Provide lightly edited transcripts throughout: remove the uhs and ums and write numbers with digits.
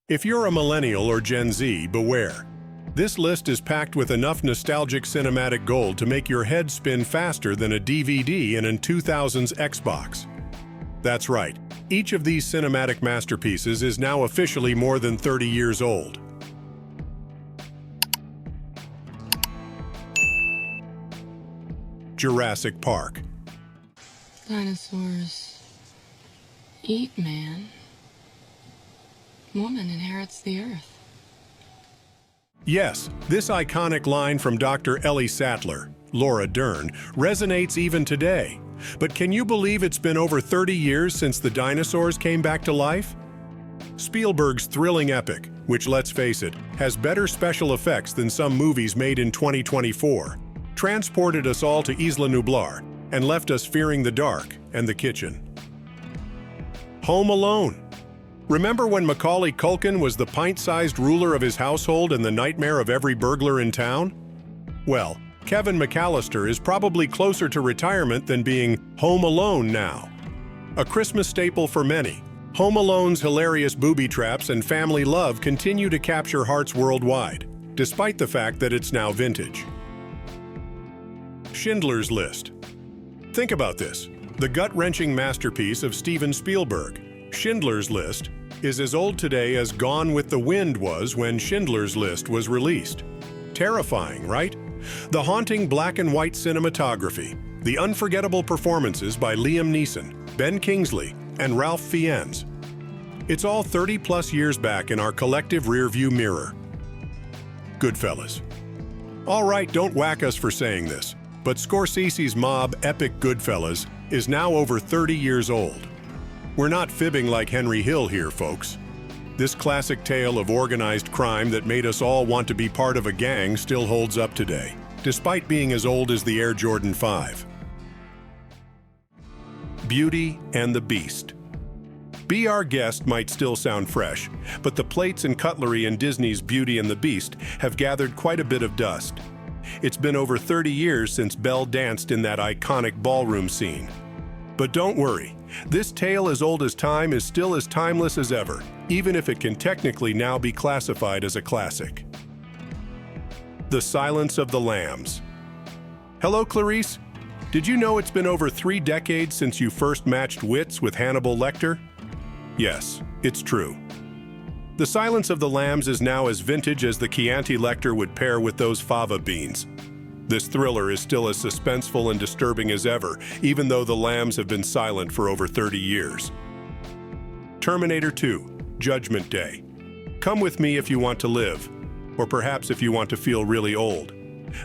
If you're a millennial or Gen Z, beware. This list is packed with enough nostalgic cinematic gold to make your head spin faster than a DVD in a 2000s Xbox. That's right, each of these cinematic masterpieces is now officially more than 30 years old. Jurassic Park. Dinosaurs eat man. Woman inherits the earth. Yes, this iconic line from Dr. Ellie Sattler, Laura Dern, resonates even today. But can you believe it's been over 30 years since the dinosaurs came back to life? Spielberg's thrilling epic, which, let's face it, has better special effects than some movies made in 2024, transported us all to Isla Nublar and left us fearing the dark and the kitchen. Home Alone. Remember when Macaulay Culkin was the pint-sized ruler of his household and the nightmare of every burglar in town? Well, Kevin McAllister is probably closer to retirement than being home alone now. A Christmas staple for many, Home Alone's hilarious booby traps and family love continue to capture hearts worldwide, despite the fact that it's now vintage. Schindler's List. Think about this, the gut-wrenching masterpiece of Steven Spielberg. Schindler's List is as old today as Gone with the Wind was when Schindler's List was released. Terrifying, right? The haunting black and white cinematography, the unforgettable performances by Liam Neeson, Ben Kingsley, and Ralph Fiennes. It's all 30-plus years back in our collective rearview mirror. Goodfellas. All right, don't whack us for saying this, but Scorsese's mob epic Goodfellas is now over 30 years old. We're not fibbing like Henry Hill here, folks. This classic tale of organized crime that made us all want to be part of a gang still holds up today, despite being as old as the Air Jordan 5. Beauty and the Beast. Be Our Guest might still sound fresh, but the plates and cutlery in Disney's Beauty and the Beast have gathered quite a bit of dust. It's been over 30 years since Belle danced in that iconic ballroom scene. But don't worry, this tale as old as time is still as timeless as ever, even if it can technically now be classified as a classic. The Silence of the Lambs. Hello, Clarice. Did you know it's been over 3 decades since you first matched wits with Hannibal Lecter? Yes, it's true. The Silence of the Lambs is now as vintage as the Chianti Lecter would pair with those fava beans. This thriller is still as suspenseful and disturbing as ever, even though the lambs have been silent for over 30 years. Terminator 2, Judgment Day. Come with me if you want to live, or perhaps if you want to feel really old.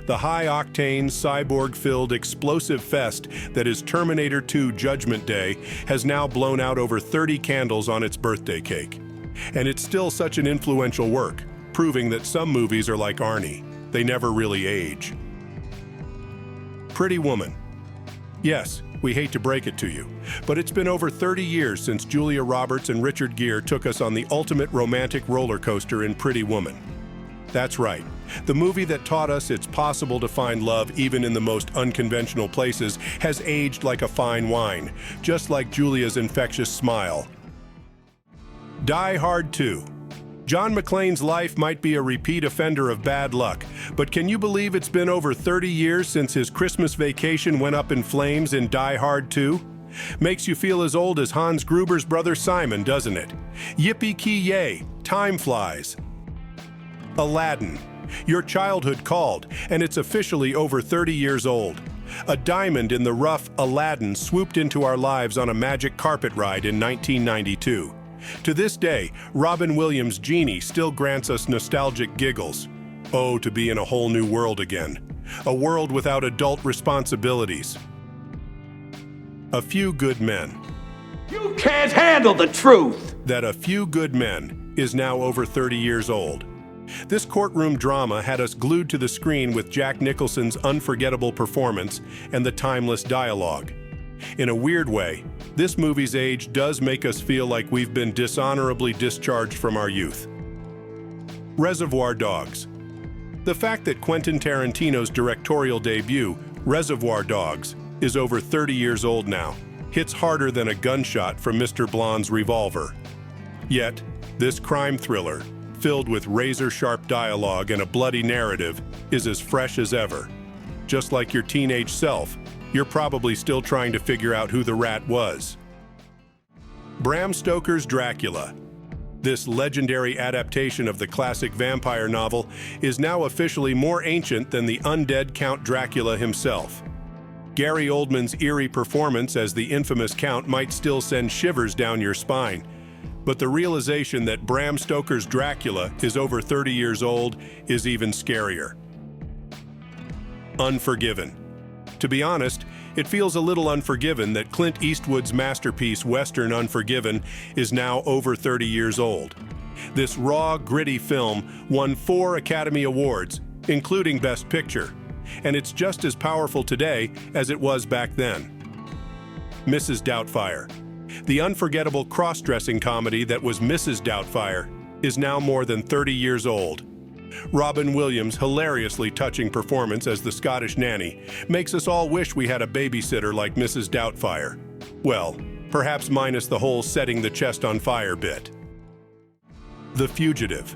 The high-octane, cyborg-filled, explosive fest that is Terminator 2 Judgment Day has now blown out over 30 candles on its birthday cake. And it's still such an influential work, proving that some movies are like Arnie. They never really age. Pretty Woman. Yes, we hate to break it to you, but it's been over 30 years since Julia Roberts and Richard Gere took us on the ultimate romantic roller coaster in Pretty Woman. That's right, the movie that taught us it's possible to find love even in the most unconventional places has aged like a fine wine, just like Julia's infectious smile. Die Hard 2. John McClane's life might be a repeat offender of bad luck, but can you believe it's been over 30 years since his Christmas vacation went up in flames in Die Hard 2? Makes you feel as old as Hans Gruber's brother Simon, doesn't it? Yippee-ki-yay, time flies. Aladdin. Your childhood called, and it's officially over 30 years old. A diamond in the rough, Aladdin swooped into our lives on a magic carpet ride in 1992. To this day, Robin Williams' Genie still grants us nostalgic giggles. Oh, to be in a whole new world again. A world without adult responsibilities. A Few Good Men. You can't handle the truth! That A Few Good Men is now over 30 years old. This courtroom drama had us glued to the screen with Jack Nicholson's unforgettable performance and the timeless dialogue. In a weird way, this movie's age does make us feel like we've been dishonorably discharged from our youth. Reservoir Dogs. The fact that Quentin Tarantino's directorial debut, Reservoir Dogs, is over 30 years old now hits harder than a gunshot from Mr. Blonde's revolver. Yet, This crime thriller, filled with razor-sharp dialogue and a bloody narrative, is as fresh as ever. Just like your teenage self, you're probably still trying to figure out who the rat was. Bram Stoker's Dracula. This legendary adaptation of the classic vampire novel is now officially more ancient than the undead Count Dracula himself. Gary Oldman's eerie performance as the infamous Count might still send shivers down your spine, but the realization that Bram Stoker's Dracula is over 30 years old is even scarier. Unforgiven. To be honest, it feels a little unforgiven that Clint Eastwood's masterpiece Western Unforgiven is now over 30 years old. This raw, gritty film won 4 Academy Awards, including Best Picture, and it's just as powerful today as it was back then. Mrs. Doubtfire. The unforgettable cross-dressing comedy that was Mrs. Doubtfire is now more than 30 years old. Robin Williams' hilariously touching performance as the Scottish nanny makes us all wish we had a babysitter like Mrs. Doubtfire. Well, perhaps minus the whole setting the chest on fire bit. The Fugitive.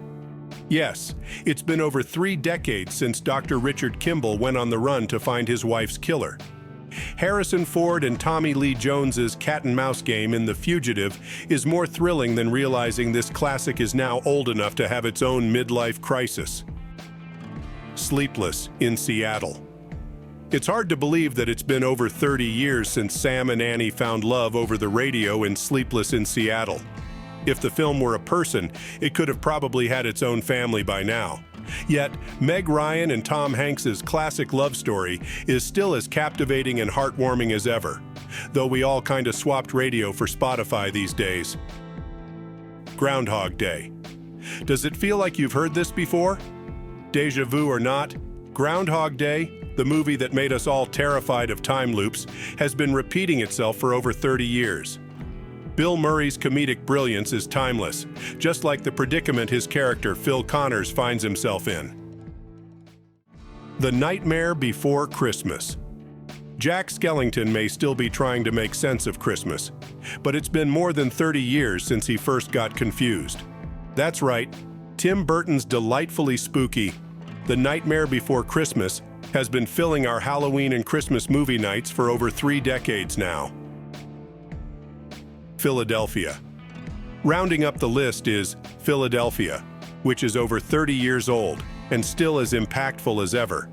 Yes, it's been over 3 decades since Dr. Richard Kimball went on the run to find his wife's killer. Harrison Ford and Tommy Lee Jones's cat-and-mouse game in The Fugitive is more thrilling than realizing this classic is now old enough to have its own midlife crisis. Sleepless in Seattle. It's hard to believe that it's been over 30 years since Sam and Annie found love over the radio in Sleepless in Seattle. If the film were a person, it could have probably had its own family by now. Yet, Meg Ryan and Tom Hanks's classic love story is still as captivating and heartwarming as ever, though we all kind of swapped radio for Spotify these days. Groundhog Day. Does it feel like you've heard this before? Deja vu or not, Groundhog Day, the movie that made us all terrified of time loops, has been repeating itself for over 30 years. Bill Murray's comedic brilliance is timeless, just like the predicament his character Phil Connors finds himself in. The Nightmare Before Christmas. Jack Skellington may still be trying to make sense of Christmas, but it's been more than 30 years since he first got confused. That's right, Tim Burton's delightfully spooky The Nightmare Before Christmas has been filling our Halloween and Christmas movie nights for over 3 decades now. Philadelphia. Rounding up the list is Philadelphia, which is over 30 years old and still as impactful as ever.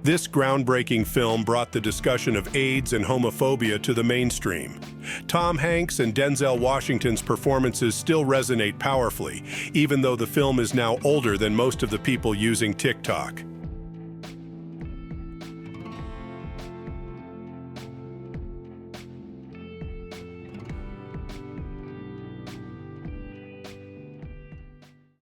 This groundbreaking film brought the discussion of AIDS and homophobia to the mainstream. Tom Hanks and Denzel Washington's performances still resonate powerfully, even though the film is now older than most of the people using TikTok.